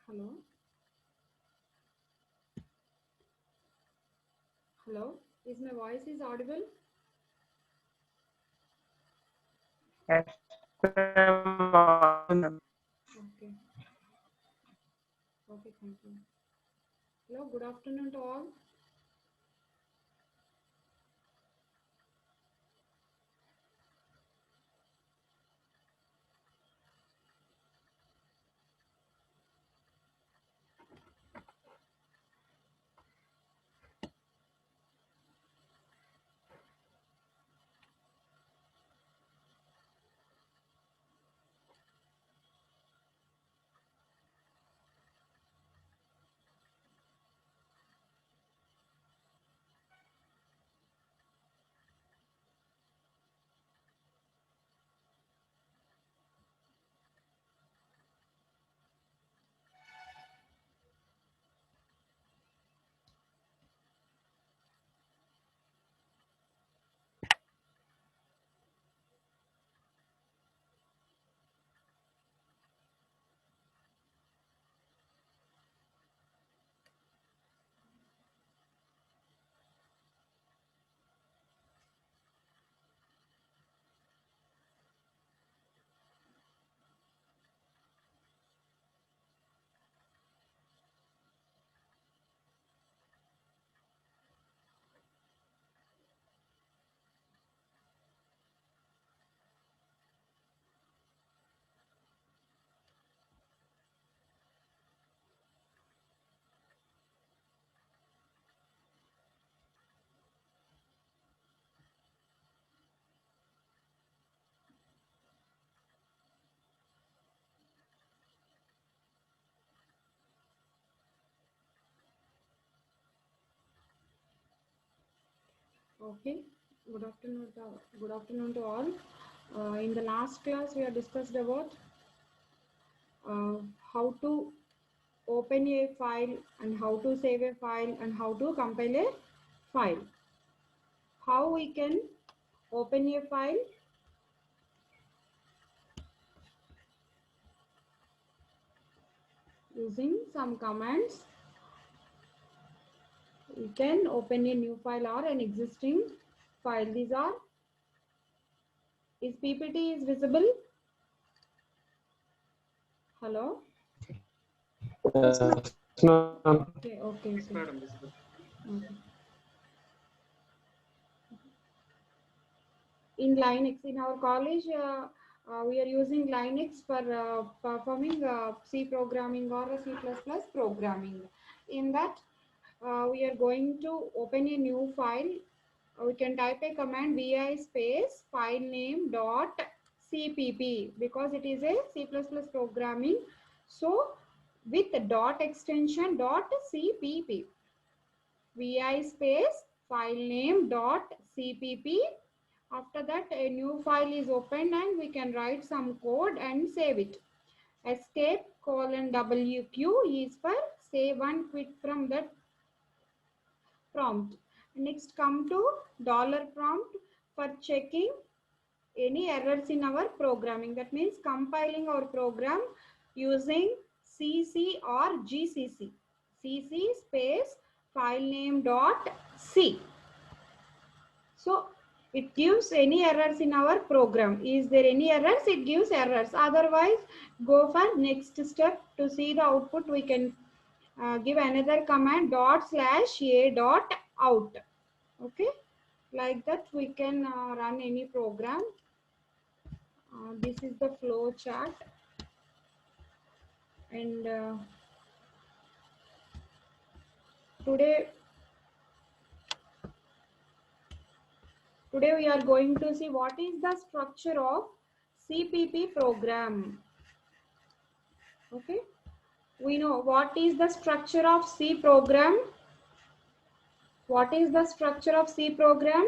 Hello. Hello. Is my voice is audible? Yes, ma'am. Okay. Okay, thank you. Hello, good afternoon to all. Okay. Good afternoon to all. In the last class, we have discussed about uh, how to open a file and how to save a file and how to compile a file. How we can open a file using some commands. We can open a new file or an existing file. These are, is PPT is visible? Hello? Yes, ma'am. Okay, okay, Yes, okay. madam, visible. Okay. In Linux, in our college, we are using Linux for performing C programming or C++ programming. In that, we are going to open a new file. We can type a command vi space file name dot cpp because it is a C++ programming. So with dot extension dot cpp, vi space file name dot cpp. After that, a new file is opened and we can write some code and save it. Escape colon wq is for save and quit from that prompt. Next, come to dollar prompt for checking any errors in our programming. That means compiling our program using cc or gcc. Cc space file name dot c. So it gives any errors in our program. Is there any errors? It gives errors. Otherwise, go for next step. To see the output, we can give another command dot slash a dot out. Okay, like that we can run any program. This is the flow chart, and today we are going to see what is the structure of CPP program. Okay, we know what is the structure of C program. What is the structure of C program?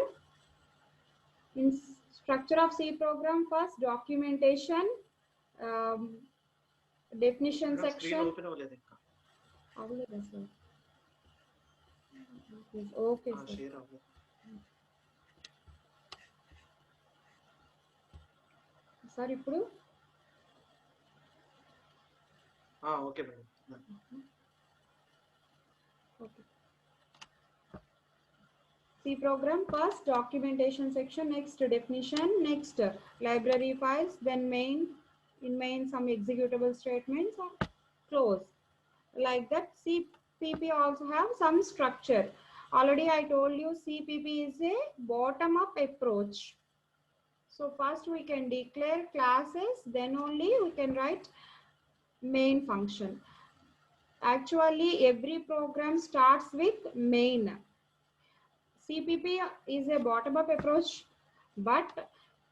In structure of C program, first documentation, um, definition Madam, screen section. open అవ్వలేదు ఇంకా. అవ్వలేదా sir? Okay sir. Share అవ్వలేదు. Sir ఇప్పుడు Okay, madam. Okay. C program, first documentation section, next definition, next library files, then main, in main some executable statements or close. Like that, CPP also have some structure. Already I told you CPP is a bottom up approach. So first we can declare classes, then only we can write main function. Actually, every program starts with main. CPP is a bottom-up approach, but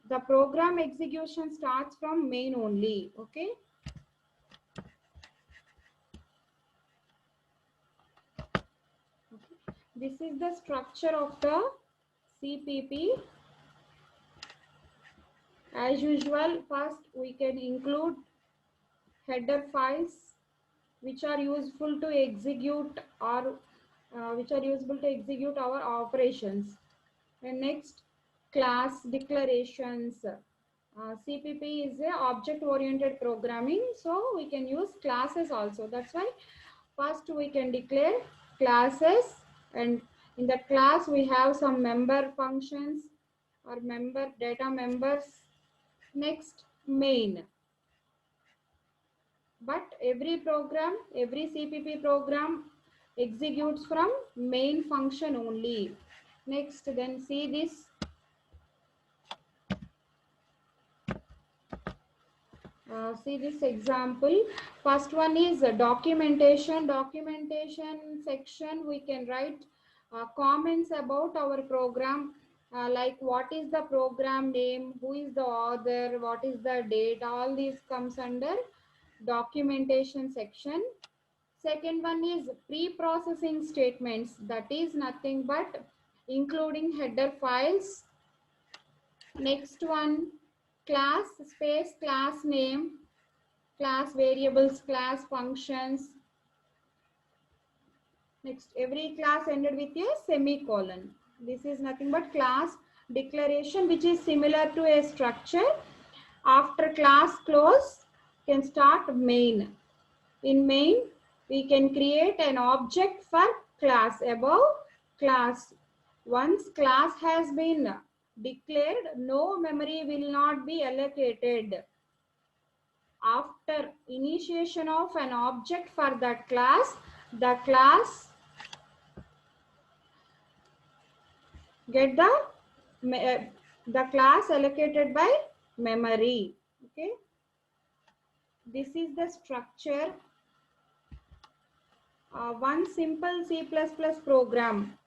the program execution starts from main only. Okay. This is the structure of the CPP. As usual, first we can include header files which are useful to execute or our operations. And next, class declarations. CPP is a object oriented programming, so we can use classes also. That's why first we can declare classes, and in that class we have some member functions or member data members. Next, main. But every program, every CPP program executes from main function only. Next, then see this. See this example. First one is documentation. Documentation section, we can write comments about our program, like what is the program name, who is the author, what is the date. All these comes under documentation section. Second one is pre-processing statements. That is nothing but including header files. Next one, class space class name, class variables, class functions. Next, every class ended with a semicolon. This is nothing but class declaration, which is similar to a structure. After class close, can start main. In main, we can create an object for class above class. Once class has been declared, no memory will not be allocated. After initiation of an object for that class, the class get the class allocated by memory. Okay, this is the structure. One simple C++ program.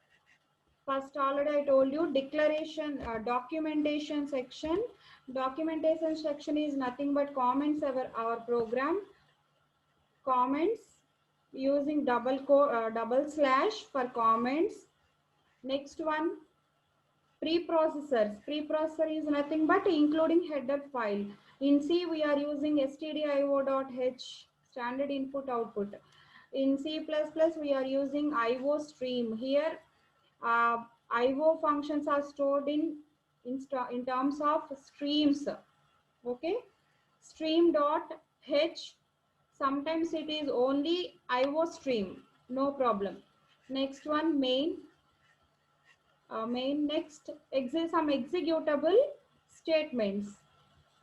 First, already I told you declaration, documentation section. Documentation section is nothing but comments our program. Comments using double slash for comments. Next one, preprocessors. Preprocessor is nothing but including header file. In C, we are using stdio.h, standard input output. In C++, we are using IO stream. Here, IO functions are stored in terms of streams. Okay, stream.h. Sometimes it is only IO stream. No problem. Next one, main. Main. Next, some executable statements.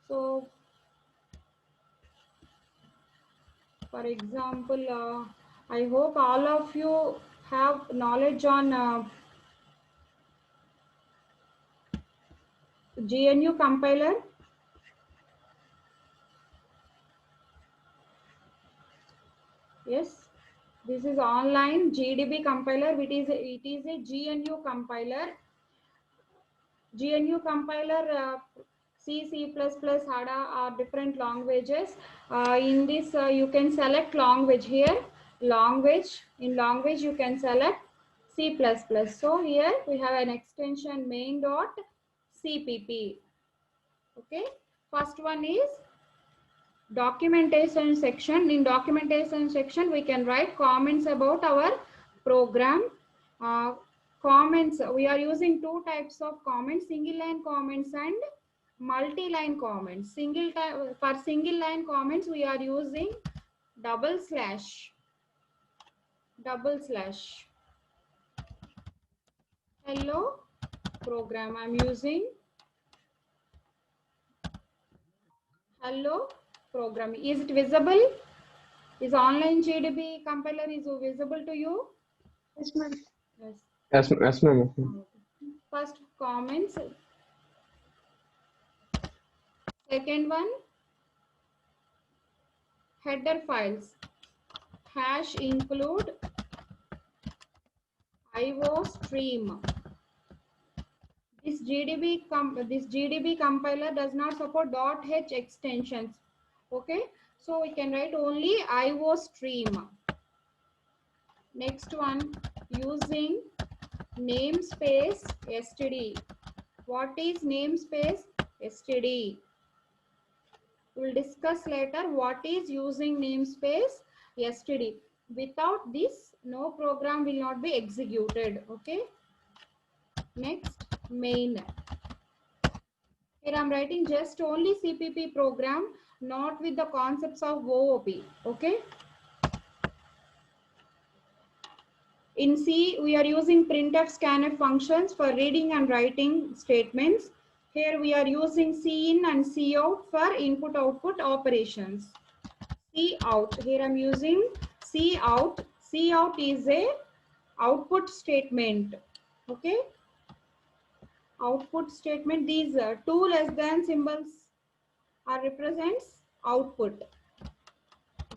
So, for example, I hope all of you have knowledge on GNU compiler. Yes, this is online GDB compiler. It is a GNU compiler. GNU compiler, C, C++, HADA are different languages. In this, you can select language here. Language, in language you can select C++. So here we have an extension main.cpp. Okay, first one is documentation section. In documentation section, we can write comments about our program. Comments, we are using two types of comments, single line comments and multi-line comments. For single line comments, we are using double slash hello program. I'm using hello program. Is it visible? Is online GDB compiler is visible to you? Yes, ma'am. Yes. Yes, yes, ma'am. Yes, ma'am. First comments. Second one, header files. Hash include IO stream. This GDB compiler does not support .h extensions. Okay, so we can write only IO stream. Next one, using namespace std. What is namespace std? We'll discuss later what is using namespace std. Without this, no program will not be executed. Okay. Next, main. Here I'm writing just only CPP program, not with the concepts of OOP. Okay. In C, we are using printf, scanf functions for reading and writing statements. Here we are using cin and cout for input-output operations. Cout, here I'm using cout. Cout is a output statement. Okay. Output statement, these two less than symbols are represents output.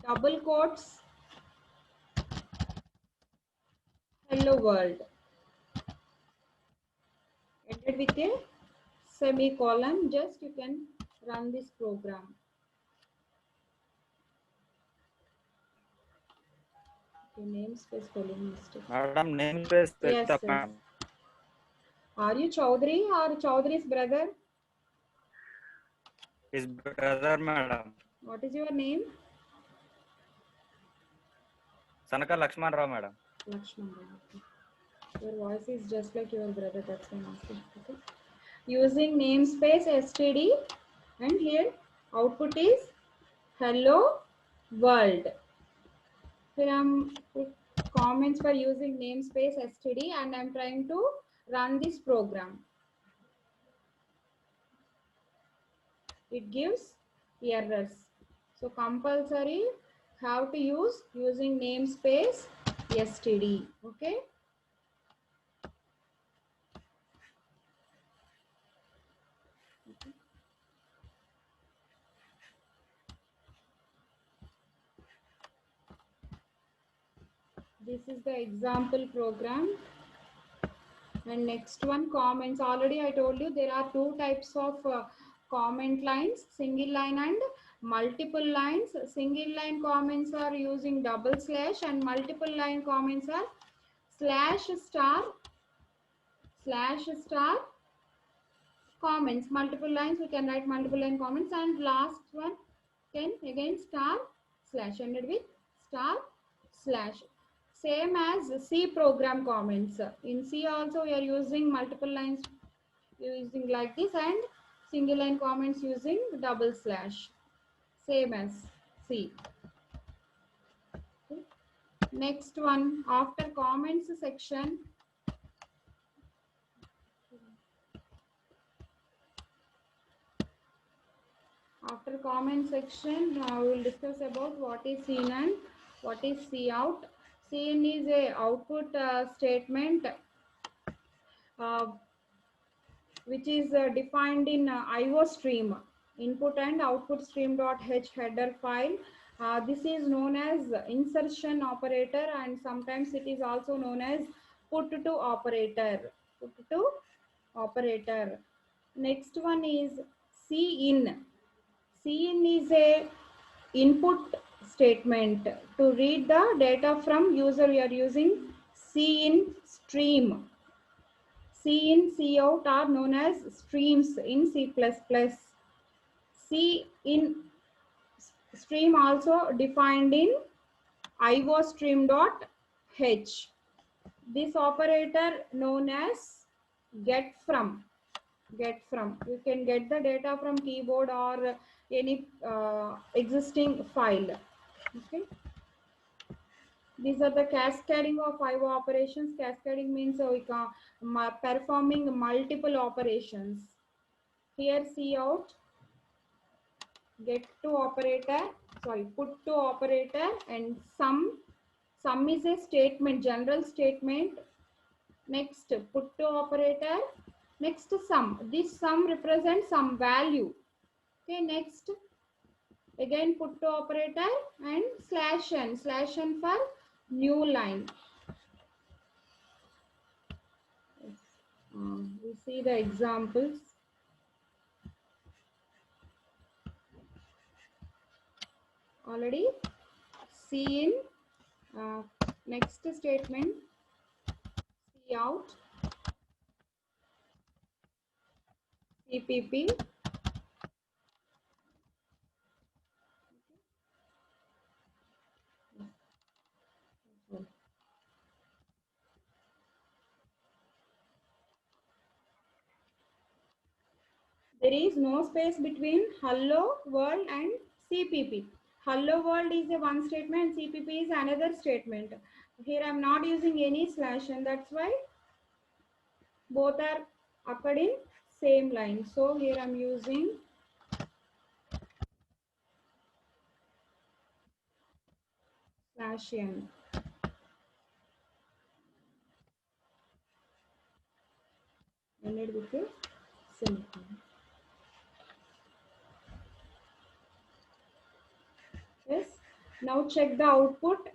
Double quotes, hello world. Ended with a semicolon, just you can run this program. Okay, namespace spelling mistake. Madam, namespace. Yes, yes. Madam. Are you Chaudhary or Chaudhary's brother? His brother, madam. What is your name? Sanaka Lakshman Rao, madam. Lakshman. Okay. Your voice is just like your brother, that's why I'm asking. Okay. Using namespace std, and here output is hello world. Here I'm put comments for using namespace std, and I'm trying to run this program. It gives errors. So compulsory have to use using namespace std. Okay. This is the example program. And next one, comments. Already I told you there are two types of comment lines, single line and multiple lines. Single line comments are using double slash, and multiple line comments are slash star comments. Multiple lines we can write multiple line comments, and last one can again star slash, ended with star slash. Same as C program comments. In C also we are using multiple lines using like this, and single line comments using double slash. Same as C. Okay. Next one, after comments section. After comment section, we will discuss about what is CIN and what is cout. CIN is a output statement which is defined in IO stream, input and output stream.h header file. This is known as insertion operator, and sometimes it is also known as put to operator. Put to operator. Next one is CIN. CIN is a input statement. To read the data from user, we are using CIN stream. CIN, cout are known as streams in C++. CIN stream also defined in iostream.h. This operator known as get from. You can get the data from keyboard or any existing file. Okay. These are the cascading of 5 operations. Cascading means we can performing multiple operations. Here see out, get to operator, sorry, put to operator, and sum. Sum is a statement, general statement. Next, put to operator. Next, sum. This sum represents some value. Okay, next, again put to operator and slash n. Slash n for new line. We see the examples. Already see in next statement, see out, CPP. There is no space between hello world and CPP. Hello world is a one statement, CPP is another statement. Here I am not using any slash, and that's why both are occurred in same line. So here I am using slash n. Ended with a semicolon. Yes. Now check the output.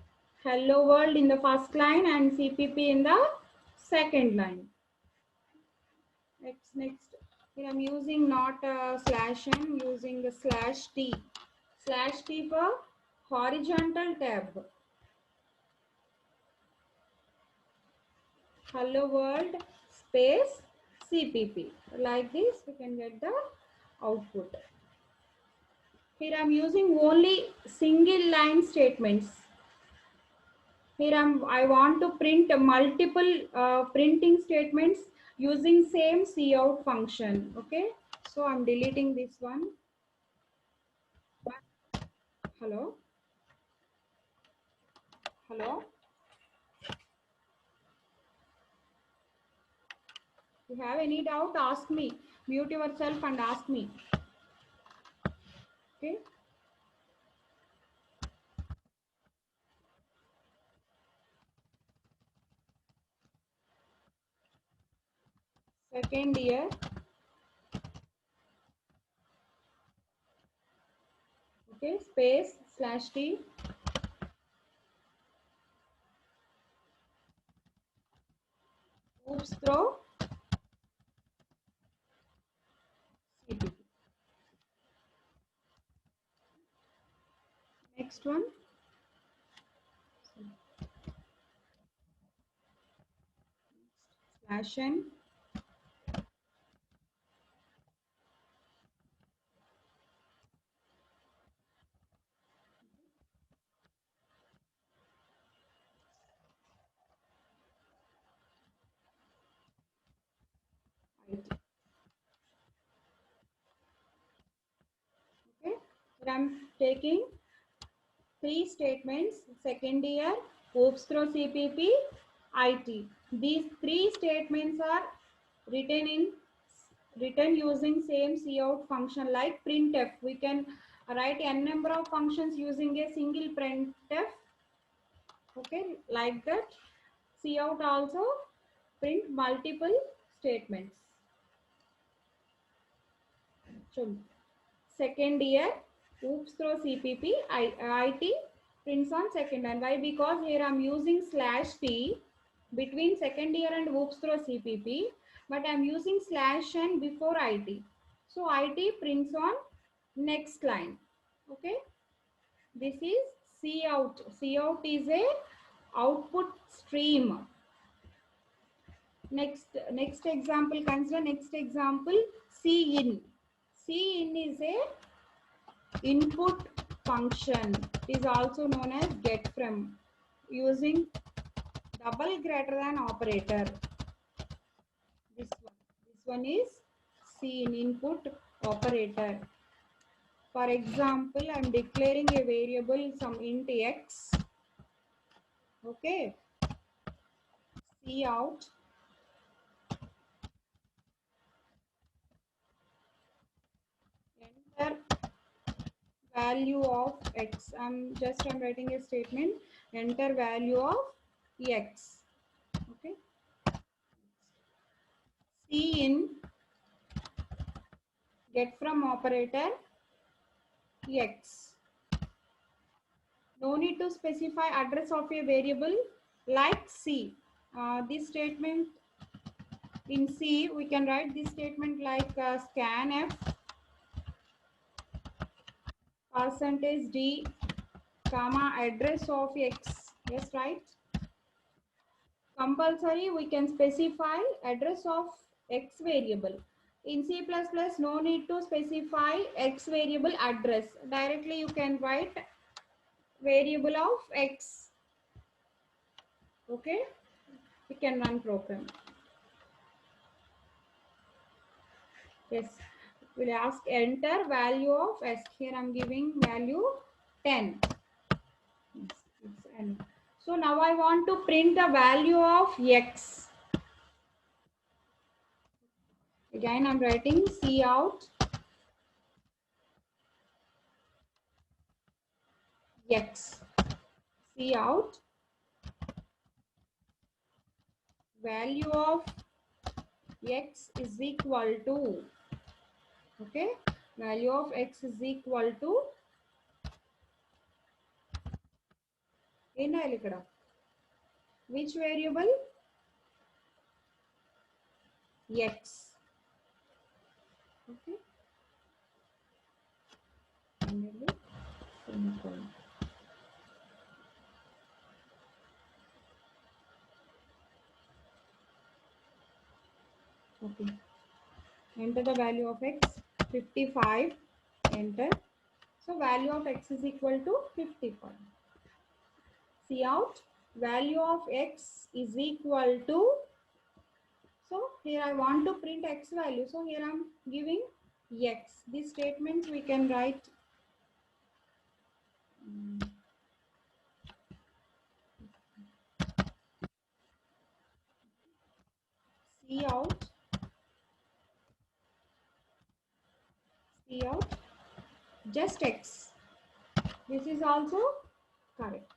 Hello world in the first line and CPP in the second line. Next. Here I'm using not slash n, using the slash t. Slash t for horizontal tab. Hello world space CPP. Like this, we can get the output. Here I'm using only single line statements. Here I want to print multiple printing statements using same cout function. Okay, so I'm deleting this one. Hello. If you have any doubt, ask me. Mute yourself and ask me. Okay. Second year. Okay, space slash t. Oops, throw CPP. Next one. Slash n. Okay, so I'm taking 3 statements, second year, oops throw CPP, IT. These 3 statements are written using same cout function like printf. We can write n number of functions using a single printf. Okay, like that. Cout also print multiple statements. So second year, oops throw CPP, IT prints on second line. Why? Because here I'm using slash t between second year and oops throw CPP, but I'm using slash n before IT. So IT prints on next line. Okay. This is cout. Cout is a output stream. Next example, consider next example, cin. Cin is a input function. It is also known as get from, using double greater than operator. This one is cin, input operator. For example, I'm declaring a variable some int x. Okay. Cout enter value of x. I'm writing a statement. Enter value of x. Okay. In get from operator x. No need to specify address of a variable like C. This statement in C, we can write this statement like scanf %d comma address of x. Yes, right? Compulsory, we can specify address of x variable. In C++, no need to specify x variable address. Directly you can write variable of x. Okay, we can run program. Yes, we'll ask enter value of s. Here I'm giving value 10. Yes, it's n. So now I want to print the value of x. Again I'm writing cout x. Cout value of x is equal to, okay, value of x is equal to which variable? X. Okay. Okay. Enter the value of x, 55. Enter. So value of x is equal to 55. Cout value of x is equal to, so here I want to print x value. So here I'm giving x. These statements we can write cout just x. This is also correct.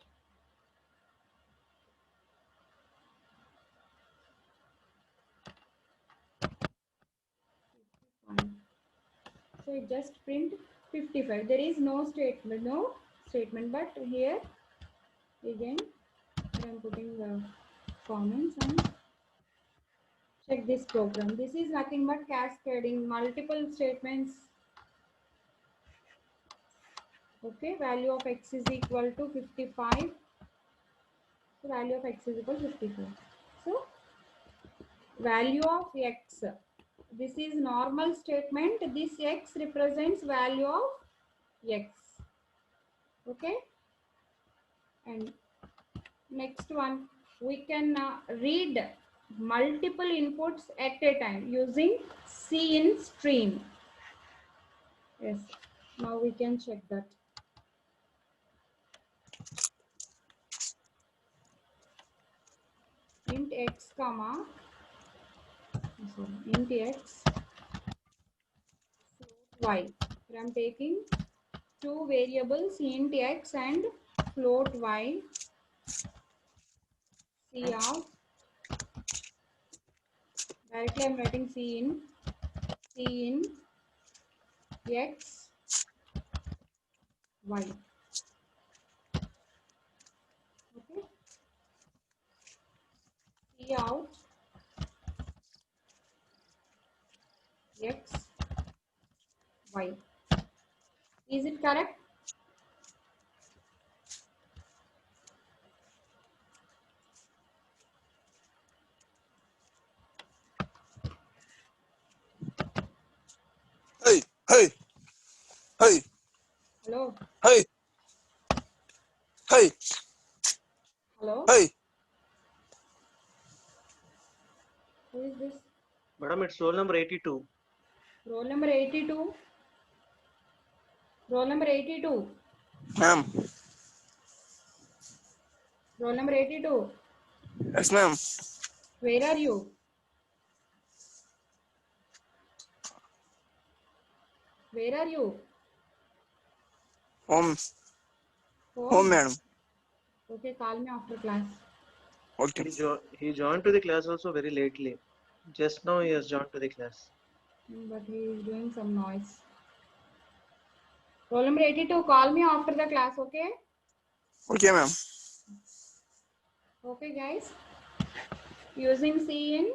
So it just print 55. There is no statement, but here again I am putting the comments and check this program. This is nothing but cascading multiple statements. Okay, value of x is equal to 55. So value of x is equal to 55. So value of x. This is normal statement. This x represents value of x. Okay. And next one, we can read multiple inputs at a time using cin stream. Yes. Now we can check that. Int x comma int x float y. Here I am taking two variables int x and float y. Cout. Directly I am writing cin x y. Okay. Cout x y. Is it correct? Hey, hey, hey, Hello. hey, hey, Hello. hey. Who is this? Madam, it's roll number 82. Roll number 82. Roll number 82. Ma'am. Roll number 82. Yes, ma'am. Where are you? Where are you? Home. Home. Home, madam. Okay, call me after class. Okay. He joined to the class also very lately. Just now he has joined to the class. But he is doing some noise. Roll number 82, call me after the class, okay? Okay, ma'am. Okay, guys. Using Cin,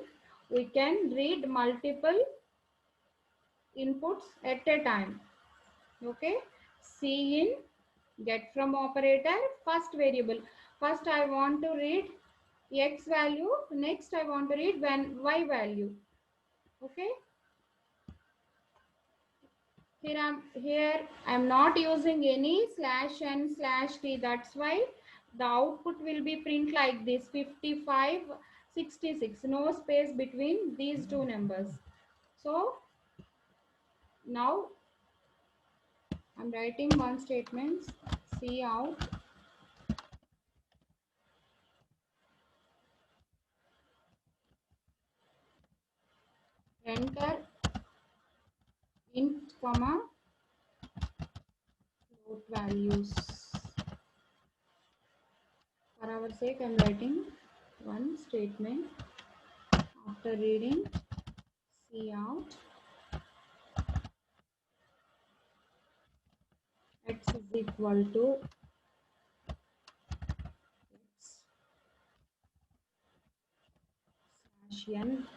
we can read multiple inputs at a time. Okay? Cin, get from operator, first variable. First, I want to read x value. Next, I want to read y value. Okay? Here I'm not using any /n/t. That's why the output will be print like this 55 66, no space between these two numbers. So now I'm writing one statement, Cout enter int comma float values. For our sake, I'm writing one statement after reading Cout x is equal to x / n.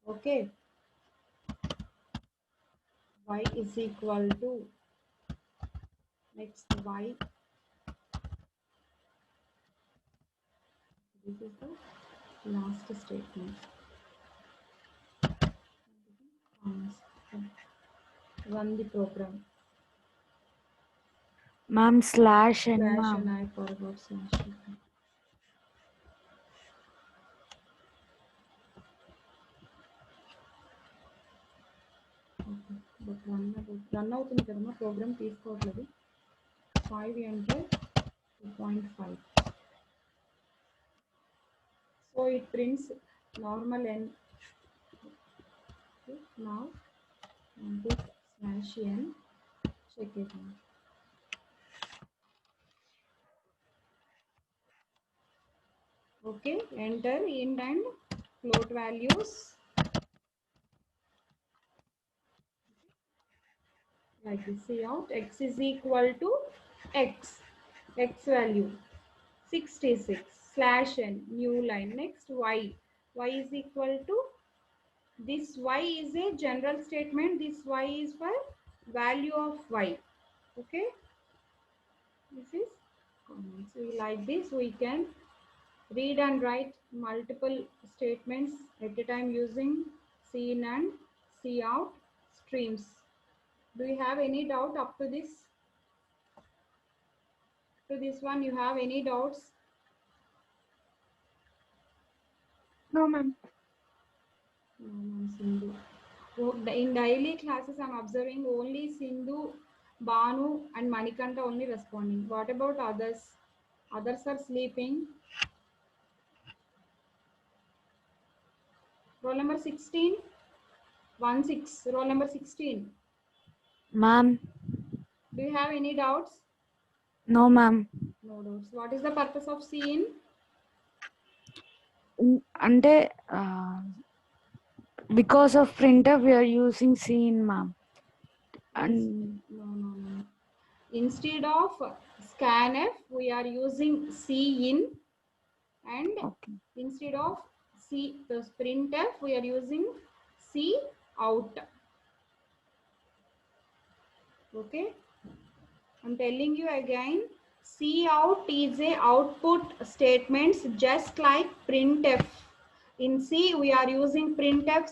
Okay, y is equal to next y. This is the last statement. Run the program. Ma'am, /n, Slash n, ma'am. I forgot slash n. Okay, but run అవుతుంది కదమ్మా programme తీసుకోవట్లేదు 5 enter 2.5. So it prints normal n. Okay, now this /n, check it out. Okay, enter int and float values like this. Cout x is equal to x value 66 /n, new line. Next y is equal to, this y is a general statement, this y is for value of y. Okay, this is common. So like this we can read and write multiple statements at a time using Cin and Cout streams. Do you have any doubt up to this? To this one, you have any doubts? No, ma'am. No, ma'am, Sindhu. So in daily classes, I'm observing only Sindhu, Banu, and Manikanta only responding. What about others? Others are sleeping. Roll number 16. 16. Roll number 16. Ma'am. Do you have any doubts? No, ma'am. No doubts. What is the purpose of Cin? అంటే because of printer we are using Cin, ma'am. And No. Instead of scanf, we are using Cin, and okay. instead of the printf, we are using Cout. Okay, I'm telling you again, Cout is a output statements just like printf. In C, we are using printf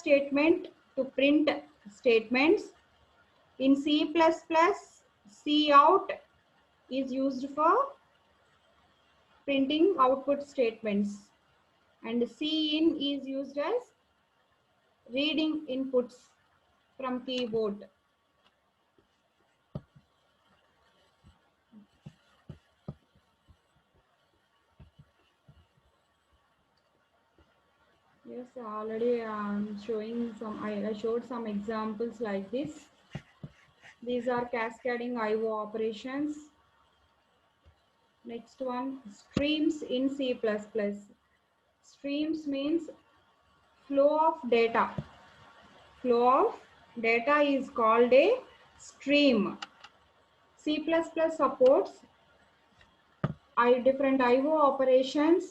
statement to print statements. In C++, Cout is used for printing output statements, and Cin is used as reading inputs. from keyboard. Yes, already I'm showing some, I showed some examples like this. These are cascading IO operations. Next one, streams in C++. Streams means flow of data. Flow of data is called a stream. C++ supports different IO operations.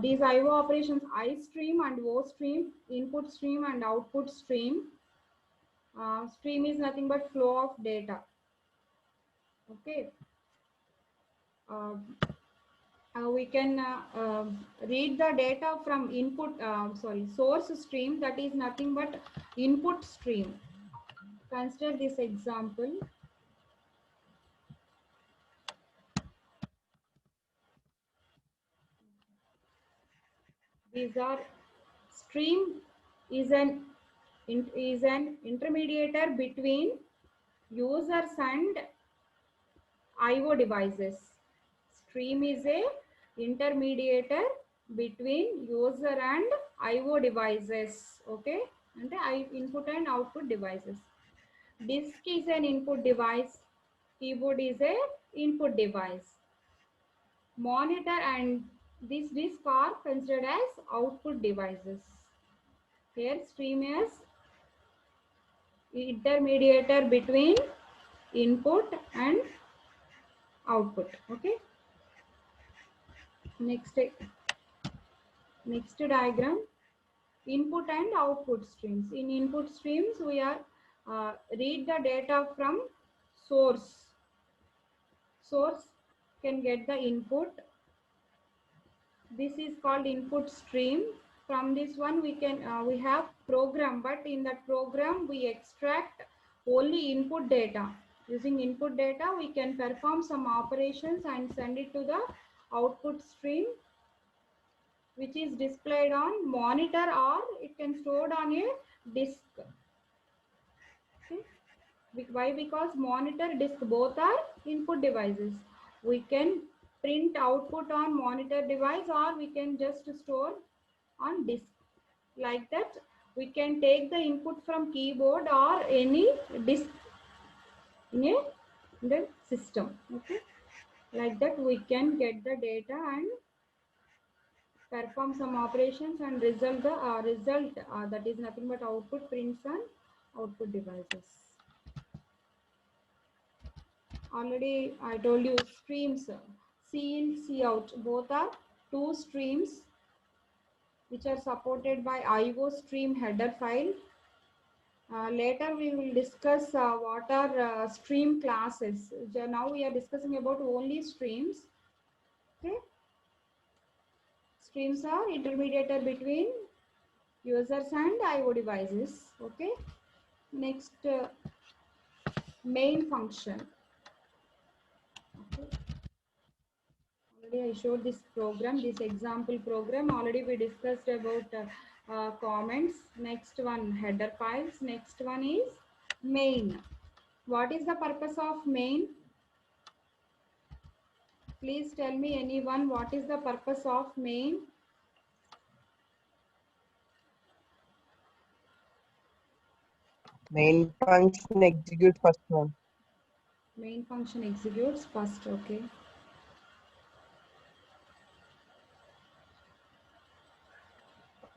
These IO operations, I stream and O stream, input stream and output stream. Stream is nothing but flow of data. Okay. We can read the data from input, source stream, that is nothing but input stream. Consider this example. These are stream is an intermediator between users and IO devices. Stream is a intermediator between user and IO devices. Okay, and the input and output devices. Disk is an input device. Keyboard is a input device. Monitor and this disk are considered as output devices. Here stream is intermediator between input and output. Okay. Next diagram, input and output streams. In input streams, we are read the data from source. Source can get the input. This is called input stream. From this one, we can we have program, but in that program we extract only input data. Using input data, we can perform some operations and send it to the output stream, which is displayed on monitor, or it can stored on a disk. Okay. Why? Because monitor, disk, both are input devices. We can print output on monitor device, or we can just store on disk. Like that, we can take the input from keyboard or any disk in the system. Okay. Like that, we can get the data and perform some operations and result the result that is nothing but output prints on output devices. Already I told you streams, C in, C out, both are two streams which are supported by IO stream header file. Later we will discuss what are stream classes. Now we are discussing about only streams. Okay. Streams are intermediator between users and IO devices. Okay. Next, main function. Okay. Already I showed this program, this example program. Already we discussed about comments. Next one, header files. Next one is main. What is the purpose of main? Please tell me anyone, what is the purpose of main? Main function executes first one. Main function executes first. Okay.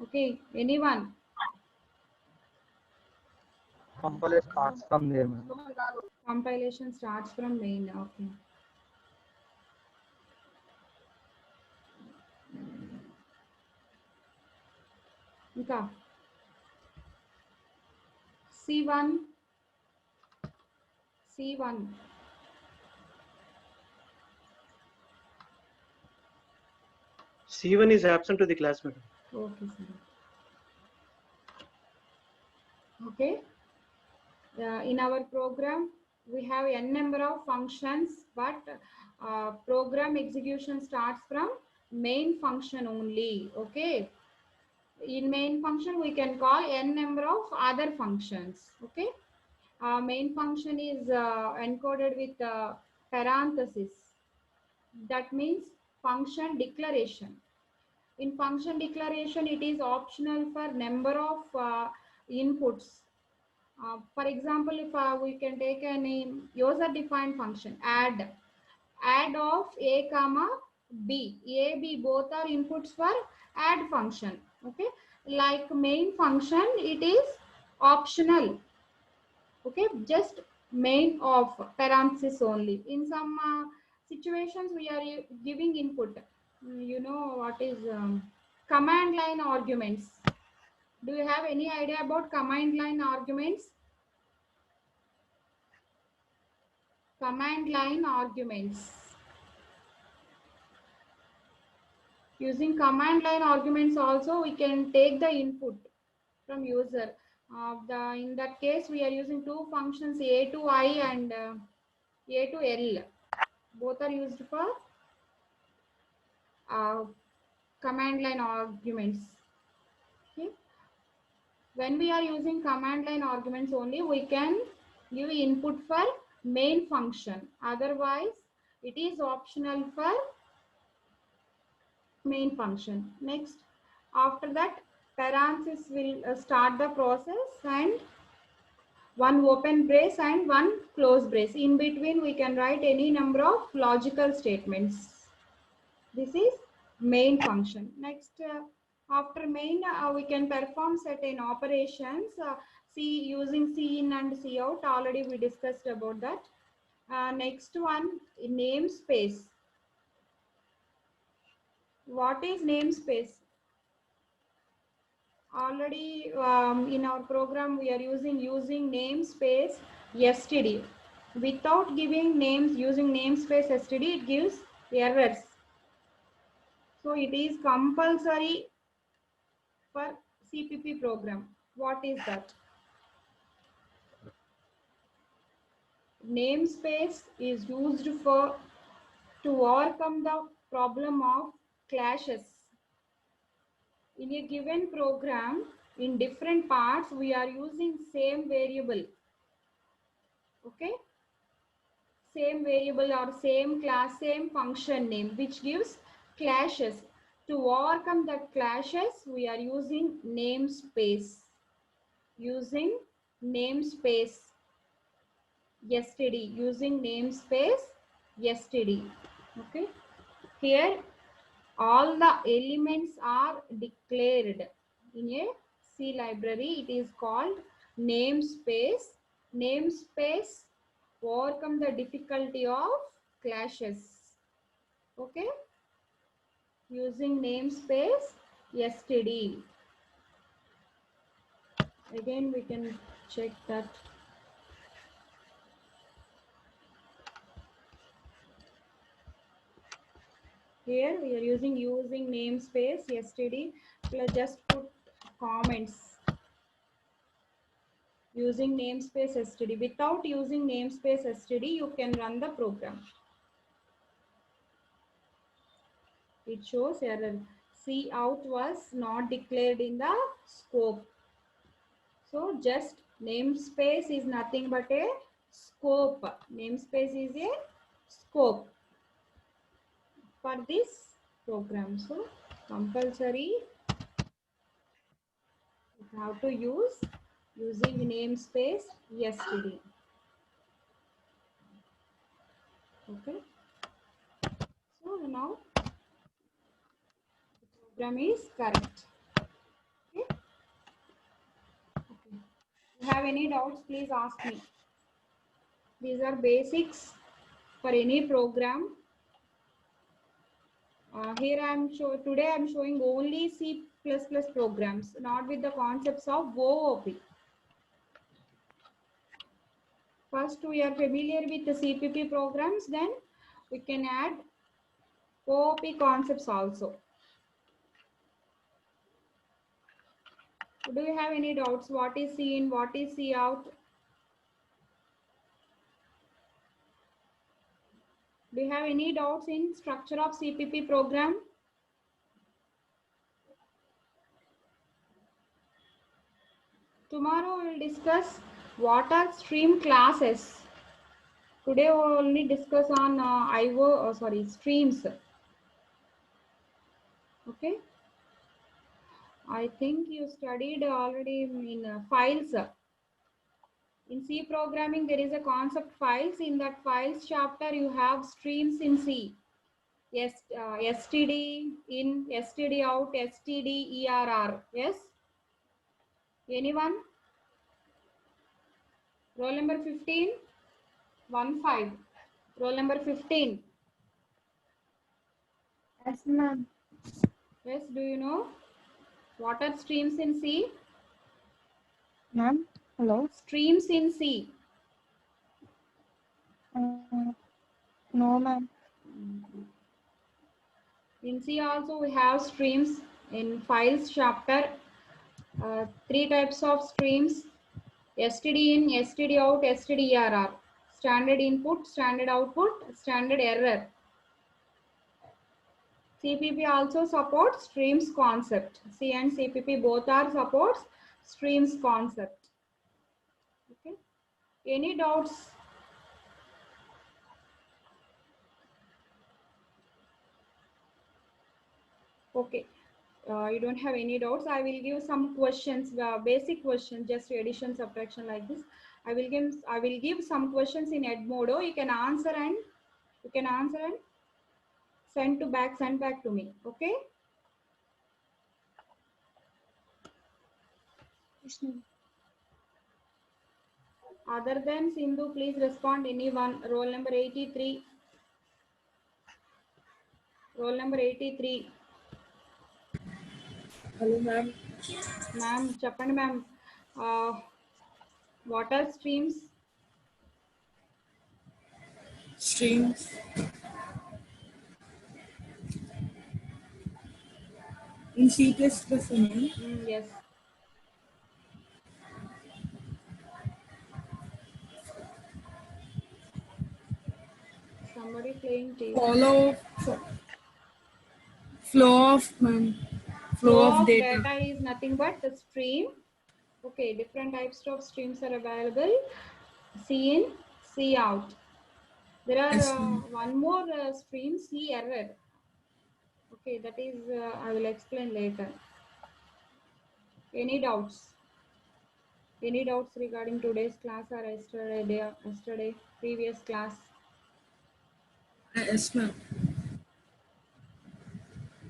Okay, anyone? Compilation starts from there, ma'am. Compilation starts from main. Okay. ఇంకా C1. C1 is absent to the class, madam. Okay, sir. Okay. In our program, we have n number of functions, but program execution starts from main function only. Okay. in main function we can call n number of other functions. Okay, main function is encoded with parenthesis. That means function declaration. In function declaration, it is optional for number of inputs. For example, if we can take a name user defined function add of a comma b, a b both are inputs for add function. Okay, like main function, it is optional. Okay, just main of parenthesis only. In some situations we are giving input. You know what is command line arguments. Do you have any idea about command line arguments? Command line arguments. Using command line arguments also we can take the input from user. In that case we are using two functions a to I and a to L. Both are used for command line arguments. Okay. When we are using command line arguments only, we can give input for main function. Otherwise, it is optional for main function. Next, after that, parenthesis will start the process and one open brace and one close brace. In between, we can write any number of logical statements. This is main function. Next, after main, we can perform certain operations. Using cin and cout. Already we discussed about that. Next one, namespace. What is namespace? Already in our program we are using namespace std. Without giving names, using namespace std, it gives errors. So it is compulsory for CPP program. What is that? Namespace is used to overcome the problem of clashes. In a given program, in different parts, we are using same variable. Okay? Same variable or same class, same function name, which gives clashes. To overcome the clashes, we are using namespace. Using namespace std. Using namespace std. Okay. Here, all the elements are declared. In a C library, it is called namespace. Namespace overcome the difficulty of clashes. Okay. Using namespace std. Again, we can check that. Here we are using namespace std. Just put comments. Using namespace std. Without using namespace std, you can run the program. It shows error. Cout was not declared in the scope. So just namespace is nothing but a scope. Namespace is a scope for this program. So compulsory you have to use using namespace std. Okay. So now the program is correct. Okay. Okay. If you have any doubts, please ask me. These are basics for any program. Here today I am showing only C++ programs, not with the concepts of OOP. First, we are familiar with the CPP programs, then we can add OOP concepts also. Do you have any doubts? What is C in? What is C out? Do you have any doubts in structure of CPP program? Tomorrow we will discuss what are stream classes. Today we will only discuss on streams. Okay. I think you studied already in files. In C programming, there is a concept files. In that files chapter, you have streams in C. Yes, std in, std out, std err. Yes. Anyone? Roll number 15. 1-5. Roll number 15. Yes, ma'am. Yes. Do you know what are streams in C? Ma'am, hello. Streams in C. No, ma'am. In C also we have streams. In files chapter, 3 types of streams: std in, std out, std err. Standard input, standard output, standard error. CPP also supports streams concept. C and CPP both are supports streams concept. Okay. Any doubts? Okay. You don't have any doubts. I will give some questions, basic questions, just addition, subtraction like this. I will give some questions in Edmodo. You can answer and send back to me. Okay. Other than Sindhu, please respond anyone. Roll number 83. Roll number 83. Hello, ma'am. Ma'am, చెప్పండి ma'am. What are streams? Streams. In C++, ma'am. Yes. Somebody playing TV. Flow of data is nothing but the stream. Okay, different types of streams are available. C in, C out. There are Yes, ma'am. one more stream, C error. Okay, that is I will explain later. Any doubts? Any doubts regarding today's class or yesterday previous class? Yes, ma'am.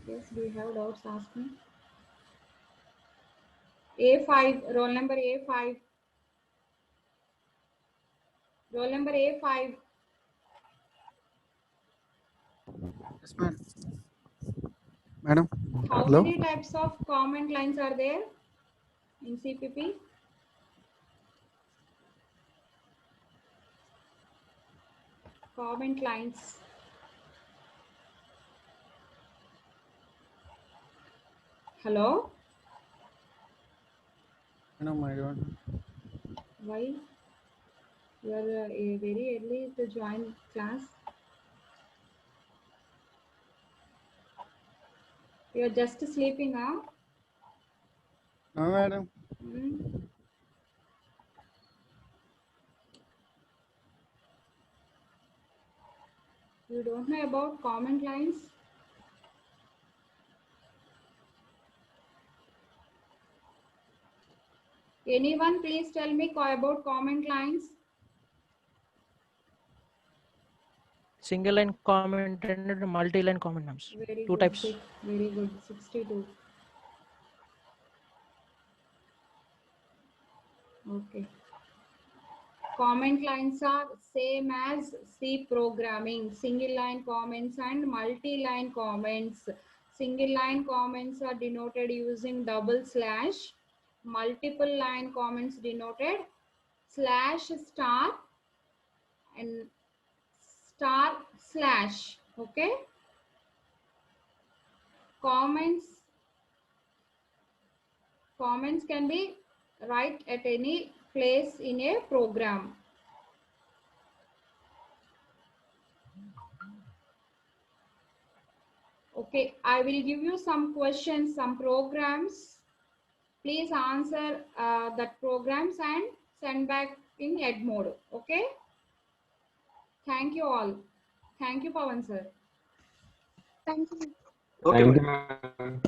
Yes, do you have doubts? Ask me. A5, roll number A5. Roll number A5. Yes, ma'am. Madam. How Hello. many types of comment lines are there in CPP? Comment lines. Hello? No, I don't. Why? You are very early to join class. You are just sleeping, huh? No, madam. You don't know about comment lines? Anyone please tell me about comment lines? Single line comment and multi-line comment, ma'am. Very Two good. types. Very good. 62. Okay. Comment lines are same as C programming. Single line comments and multi-line comments. Single line comments are denoted using double slash. Multiple line comments denoted slash star and star slash. Okay. Comments can be right at any place in a program. Okay, I will give you some questions, some programs. please answer that programs and send back in ed mode. Okay. Thank you all. Thank you, Pawan sir. Okay, Thank you, madam. ma'am.